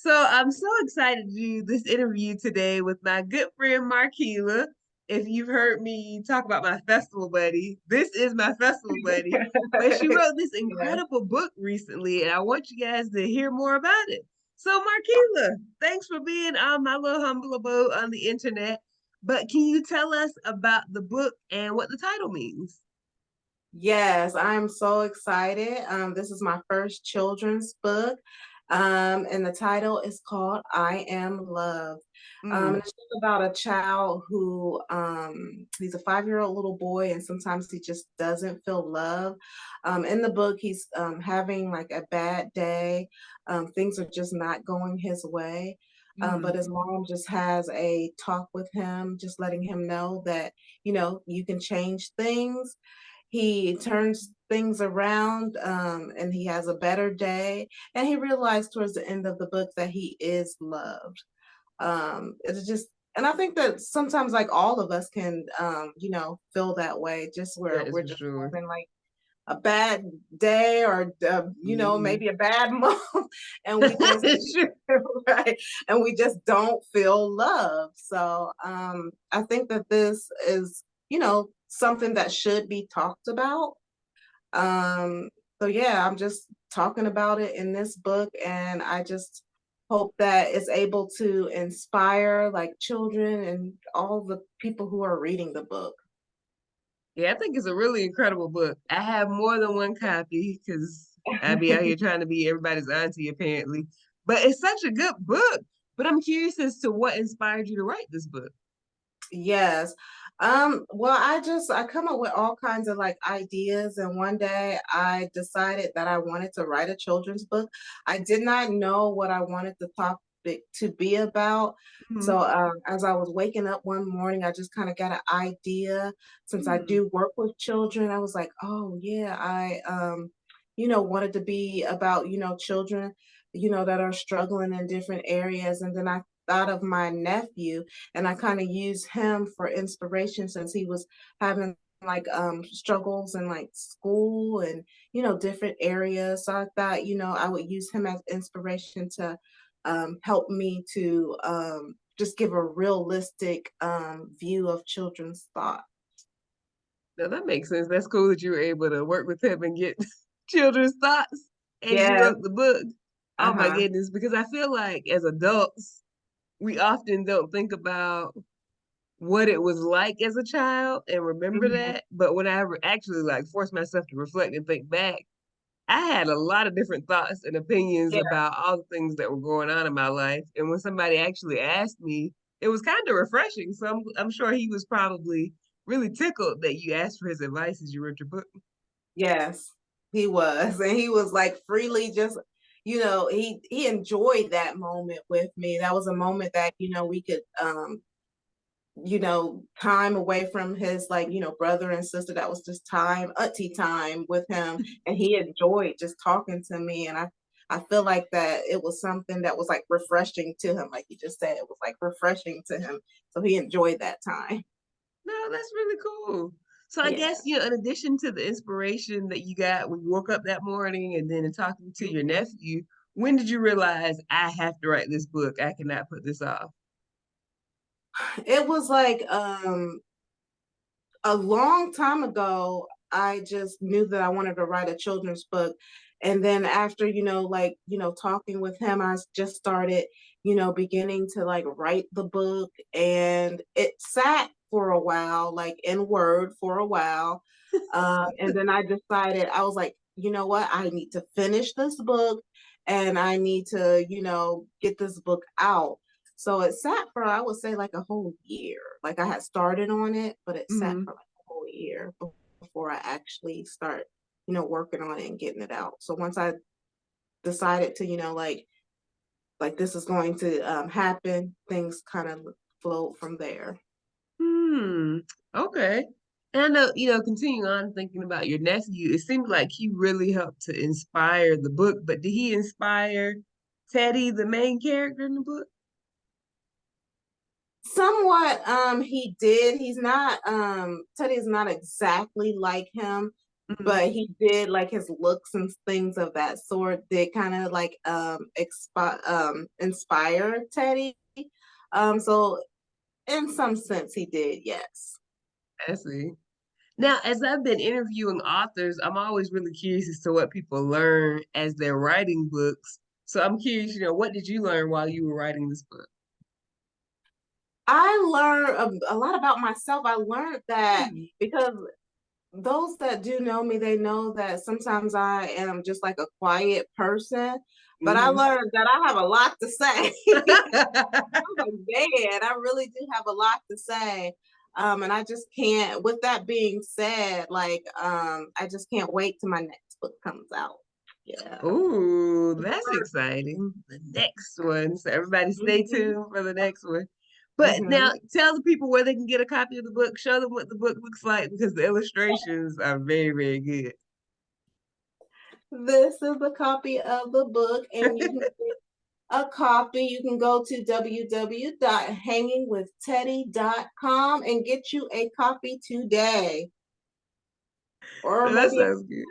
So I'm so excited to do this interview today with my good friend Markeila. If you've heard me talk about my festival buddy, this is my festival buddy. But she wrote this Yes. incredible book recently, and I want you guys to hear more about it. So Markeila, thanks for being on my little humble abode on the internet. But can you tell us about the book and what the title means? Yes, I'm so excited. This is my first children's book, and the title is called I Am Love. Mm, It's just about a child who he's a 5-year-old little boy, and sometimes he just doesn't feel love. In the book, he's having like a bad day. Things are just not going his way. But mm. his mom just has a talk with him, just letting him know that, you can change things. He turns things around, and he has a better day. And he realized towards the end of the book that he is loved. It's just, and I think that sometimes, like all of us can, feel that way, just where That is we're for just sure. having like a bad day or, Hmm. maybe a bad month, and we just, Sure. right, and we just don't feel love. So I think that this is, something that should be talked about. um, so yeah, I'm just talking about it in this book, and I just hope that it's able to inspire like children and all the people who are reading the book. Yeah, I think it's a really incredible book. I have more than one copy because I be out here trying to be everybody's auntie, apparently. But it's such a good book. But I'm curious as to what inspired you to write this book. Yes. Well, I come up with all kinds of like ideas, and one day I decided that I wanted to write a children's book. I did not know what I wanted the topic to be about. Hmm. So as I was waking up one morning, I just kind of got an idea. Since I Hmm. do work with children, I was like, oh yeah, I wanted to be about, children, that are struggling in different areas. And then I thought of my nephew, and I kind of used him for inspiration since he was having like struggles in like school and different areas. So I thought, I would use him as inspiration to help me to just give a realistic view of children's thought. Now that makes sense. That's cool that you were able to work with him and get children's thoughts as you Yes. wrote the book. Oh my Uh-huh. goodness. Because I feel like as adults, we often don't think about what it was like as a child and remember Mhm. that. But when I actually like forced myself to reflect and think back, I had a lot of different thoughts and opinions Yeah. about all the things that were going on in my life. And when somebody actually asked me, it was kind of refreshing. So I'm sure he was probably really tickled that you asked for his advice as you wrote your book. Yes, he was. And he was like freely just, he enjoyed that moment with me. That was a moment that, we could time away from his like, brother and sister. That was just time, auntie time with him. And he enjoyed just talking to me. And I feel like that it was something that was like refreshing to him. Like you just said, it was like refreshing to him. So he enjoyed that time. No, that's really cool. So I Yeah. guess, in addition to the inspiration that you got when you woke up that morning and then in talking to your nephew, when did you realize I have to write this book? I cannot put this off. It was like a long time ago. I just knew that I wanted to write a children's book. And then after, talking with him, I just started, beginning to like write the book. And it sat for a while, like in Word for a while. And then I decided, I was like, you know what? I need to finish this book, and I need to, get this book out. So it sat for, I would say, like a whole year. Like I had started on it, but it sat Hmm. for like a whole year before I actually start, working on it and getting it out. So once I decided to, like this is going to happen, things kind of flowed from there. Hmm. Okay. And I know, continuing on thinking about your nephew, it seems like he really helped to inspire the book, but did he inspire Teddy, the main character in the book? Somewhat, he did. He's not, Teddy is not exactly like him. Mhm. but he did like his looks and things of that sort did kind of like inspire Teddy. So in some sense he did, yes. I see. Now, as I've been interviewing authors, I'm always really curious as to what people learn as they're writing books. So I'm curious, what did you learn while you were writing this book? I learned a lot about myself. I learned that Hmm. because those that do know me, they know that sometimes I am just like a quiet person, but I Hmm. learned that I have a lot to say. I'm like, man, I really do have a lot to say. And I just can't, with that being said, I just can't wait till my next book comes out. Yeah. Ooh, that's exciting. The next one. So everybody stay Mm-hmm. tuned for the next one. But now Mm-hmm. tell the people where they can get a copy of the book. Show them what the book looks like because the illustrations are very, very good. This is a copy of the book, and you can get a copy. You can go to www.hangingwithteddy.com and get you a copy today, or That maybe sounds good.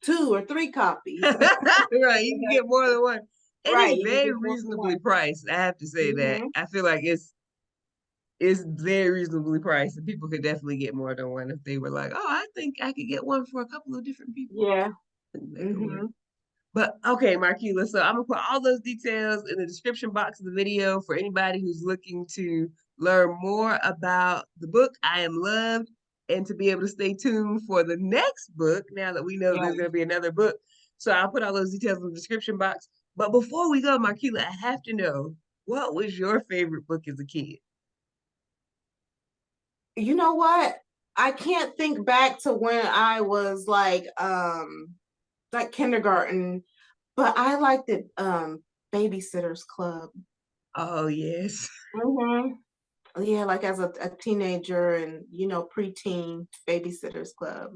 2 or 3 copies. Right, you can get more than one. And Right, it's you can very get more than reasonably one. priced. I have to say that. Mm-hmm. I feel like it's very reasonably priced, and people could definitely get more than one if they were like, "Oh, I think I could get one for a couple of different people." Yeah. I think that could work. Mm-hmm. But okay, Markeila, so I'm gonna put all those details in the description box of the video for anybody who's looking to learn more about the book, I Am Loved, and to be able to stay tuned for the next book now that we know that Yeah. there's gonna be another book. So I'll put all those details in the description box. But before we go, Markeila, I have to know what was your favorite book as a kid? You know what? I can't think back to when I was like kindergarten, but I liked it Babysitter's Club. Oh yes. Mm-hmm. Yeah, like as a teenager and preteen Babysitter's Club.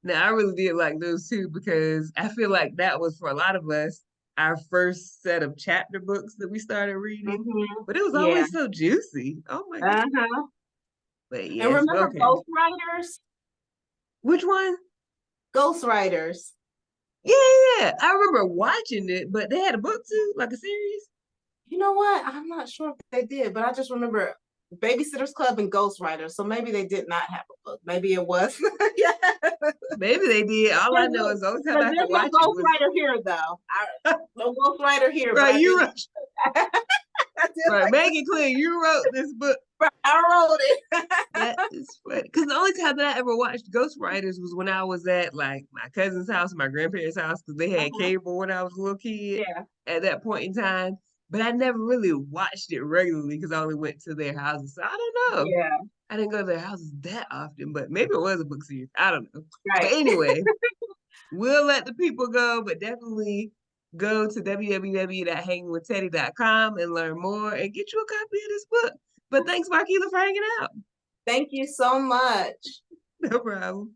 Now, I really did like those too because I feel like that was for a lot of us our first set of chapter books that we started reading. Mm-hmm. But it was Yeah. always so juicy. Oh my goodness. Uh-huh. But And yes, remember okay. Ghostwriters? Which one? Ghostwriters. Yeah, yeah. I remember watching it, but they had a book too, like a series. You know what? I'm not sure if they did, but I just remember Babysitter's Club and Ghostwriters. So maybe they did not have a book. Maybe it was. Yeah. Maybe they did. All I know is the only time I could There's no watch it was ghostwriter here, though. No ghostwriter here, but right. I did. You wrote I did right. like Make it clear you wrote this book. I wrote it. That is funny. Because the only time that I ever watched Ghost Riders was when I was at like my cousin's house, my grandparents' house, because they had Uh-huh. cable when I was a little kid Yeah, at that point in time. But I never really watched it regularly because I only went to their houses. So I don't know. yeah, I didn't go to their houses that often, but maybe it was a book series. I don't know. But right. anyway, we'll let the people go, but definitely go to www.hangingwithteddy.com and learn more and get you a copy of this book. But thanks, Markeela, for hanging out. Thank you so much. No problem.